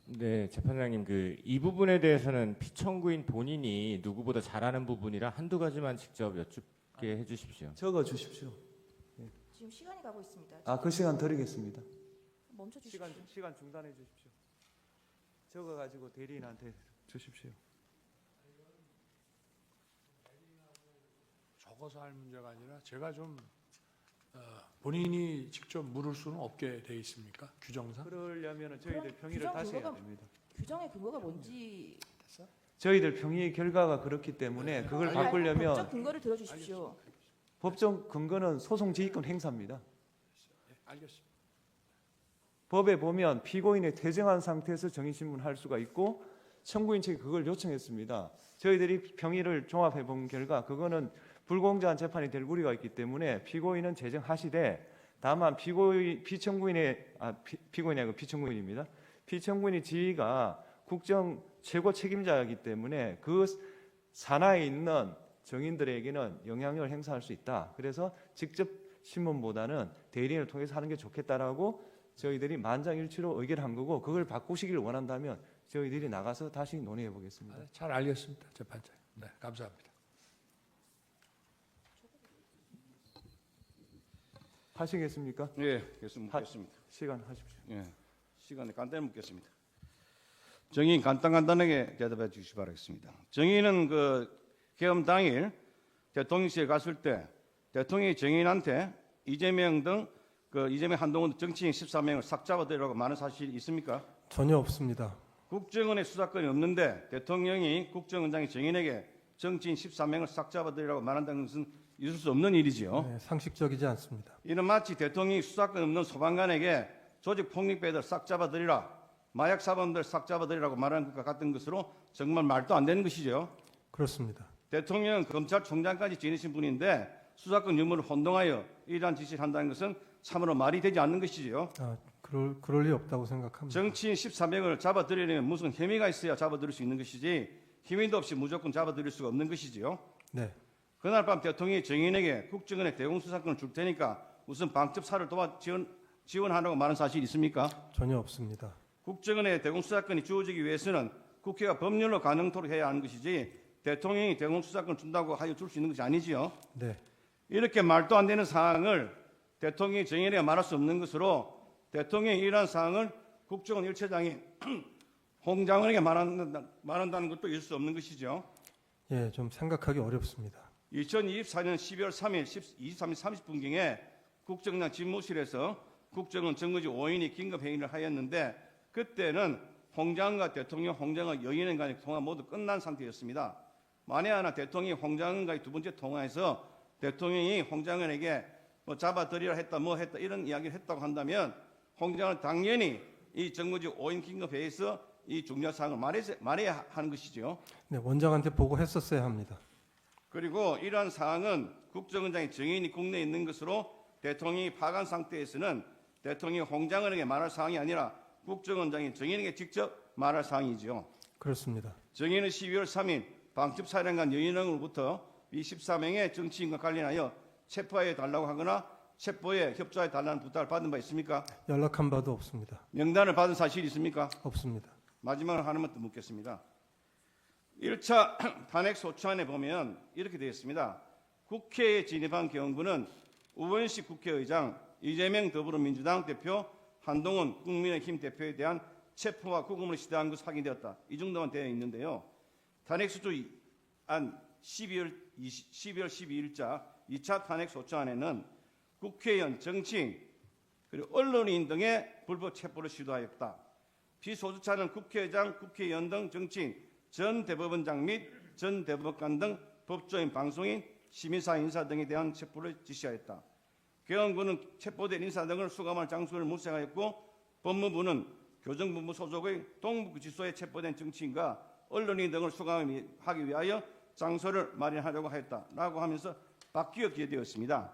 네, 재판장님, 이 부분에 대해서는 피청구인 본인이 누구보다 잘 아는 부분이라 한두 가지만 직접 여쭙게 해주십시오. 적어 주십시오. 지금 시간이 가고 있습니다. 그 시간 드리겠습니다. 멈춰 주십시오. 시간 중단해 주십시오. 적어 가지고 대리인한테 주십시오. 적어서 할 문제가 아니라 제가 좀 본인이 직접 물을 수는 없게 돼 있습니까? 규정상? 그러려면 저희들 그럼 평의를 규정 다시 해야 근거가- 됩니다. 규정의 근거가 뭔지 저희들 평의 결과가 그렇기 때문에 그걸 법적 바꾸려면 근거를 들어주십시오. 법적 근거는 소송 지휘권 행사입니다. 예, 알겠습니다. 법에 보면 피고인이 퇴정한 상태에서 정인신문할 수가 있고 청구인 측이 그걸 요청했습니다. 저희들이 평의를 종합해 본 결과 그거는 불공정한 재판이 될 우려가 있기 때문에 피고인은 제정하시되 다만 피청구인이 아니고 피청구인입니다. 피청구인의 지위가 국정 최고 책임자이기 때문에 그 산하에 있는 정인들에게는 영향력을 행사할 수 있다. 그래서 직접 신문보다는 대리인을 통해서 하는 게 좋겠다라고 저희들이 만장일치로 의결한 거고 그걸 바꾸시길 원한다면 저희들이 나가서 다시 논의해 보겠습니다. 잘 알겠습니다, 재판장. 네, 감사합니다. 하시겠습니까? 예, 계속 묻겠습니다. 시간 하십시오. 예, 시간에 간단히 묻겠습니다. 정의인 간단하게 대답해 주시기 바라겠습니다. 정의는 계엄 당일 대통령실에 갔을 때 대통령이 정의인한테 이재명 등 이재명 한동훈 정치인 14명을 싹 잡아들이라고 말한 사실이 있습니까? 전혀 없습니다. 국정원의 수사권이 없는데 대통령이 국정원장이 정의인에게 정치인 14명을 싹 잡아들이라고 말한다는 것은 있을 수 없는 일이지요. 네, 상식적이지 않습니다. 이는 마치 대통령이 수사권 없는 소방관에게 조직 폭력배들 싹 잡아들이라, 마약 사범들 싹 잡아들이라고 말하는 것과 같은 것으로 정말 말도 안 되는 것이죠. 그렇습니다. 대통령은 검찰총장까지 지내신 분인데 수사권 유무를 혼동하여 이러한 지시를 한다는 것은 참으로 말이 되지 않는 것이지요. 그럴 리 없다고 생각합니다. 정치인 14명을 잡아들이려면 무슨 혐의가 있어야 잡아들일 수 있는 것이지 혐의도 없이 무조건 잡아들일 수가 없는 것이지요. 네, 그날 밤 대통령이 정인에게 국정원에 대공수사권을 줄 테니까 우선 방첩사를 지원하라고 말한 사실이 있습니까? 전혀 없습니다. 국정원에 대공수사권이 주어지기 위해서는 국회가 법률로 가능토록 해야 하는 것이지 대통령이 대공수사권을 준다고 하여 줄 수 있는 것이 아니지요. 네, 이렇게 말도 안 되는 사항을 대통령이 정인에게 말할 수 없는 것으로 대통령이 이러한 사항을 국정원 일처장이 홍 장관에게 말한다는 것도 있을 수 없는 것이죠. 예, 좀 생각하기 어렵습니다. 2024년 12월 3일 23시 30분경에 국정원장 집무실에서 국정원 정거지 5인이 긴급회의를 하였는데 그때는 홍 장관과 대통령, 홍 장관 여인의 간의 통화 모두 끝난 상태였습니다. 만에 하나 대통령이 홍 장관과의 두 번째 통화에서 대통령이 홍 장관에게 잡아들이라 했다 뭐 했다 이런 이야기를 했다고 한다면 홍 장관은 당연히 이 정거지 5인 긴급회의에서 이 중요한 사항을 말해야 하는 것이죠. 네, 원장한테 보고했었어야 합니다. 그리고 이러한 사항은 국정원장의 정인이 국내에 있는 것으로 대통령이 파간 상태에서는 대통령이 홍 장관에게 말할 사항이 아니라 국정원장이 정인에게 직접 말할 사항이지요. 그렇습니다. 정인은 12월 3일 방첩사령관 여인으로부터 이 14명의 정치인과 관련하여 체포해 달라고 하거나 체포에 협조해 달라는 부탁을 받은 바 있습니까? 연락한 바도 없습니다. 명단을 받은 사실이 있습니까? 없습니다. 마지막으로 하나만 더 묻겠습니다. 1차 탄핵 소추안에 보면 이렇게 되어 있습니다. 국회에 진입한 경우는 우원식 국회의장, 이재명 더불어민주당 대표, 한동훈 국민의힘 대표에 대한 체포와 구금을 시대한 것으로 확인되었다. 이 정도만 되어 있는데요. 탄핵 소추안 12월 12일자 2차 탄핵 소추안에는 국회의원, 정치인, 그리고 언론인 등의 불법 체포를 시도하였다. 피소추자는 국회의장, 국회의원 등 정치인, 전 대법원장 및 전 대법관 등 법조인, 방송인, 시민사회 인사 등에 대한 체포를 지시하였다. 개헌부는 체포된 인사 등을 수감할 장소를 물색하였고 법무부는 교정본부 소속의 동부구치소에 체포된 정치인과 언론인 등을 수감하기 위하여 장소를 마련하려고 하였다라고 하면서 바뀌었게 되었습니다.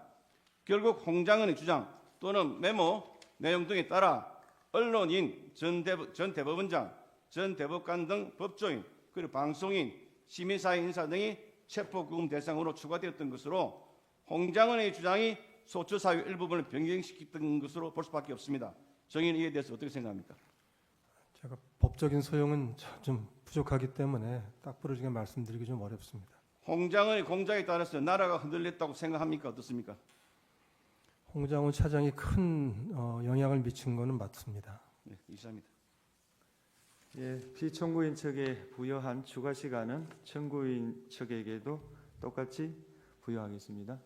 결국 홍 장관의 주장 또는 메모 내용 등에 따라 언론인, 전 대법원장, 전 대법관 등 법조인, 그리고 방송인, 시민사회 인사 등이 체포구금 대상으로 추가되었던 것으로 홍 장관의 주장이 소추사유 일부분을 변경시켰던 것으로 볼 수밖에 없습니다. 정의는 이에 대해서 어떻게 생각합니까? 제가 법 법적인 소용은 좀 부족하기 때문에 딱 부러지게 말씀드리기 좀 어렵습니다. 홍장의 공작에 따라서 나라가 흔들렸다고 생각합니까? 어떻습니까? 홍장훈 차장이 큰 영향을 미친 것은 맞습니다. 네, 이상입니다. 예, 피청구인 측에 부여한 추가 시간은 청구인 측에게도 똑같이 부여하겠습니다.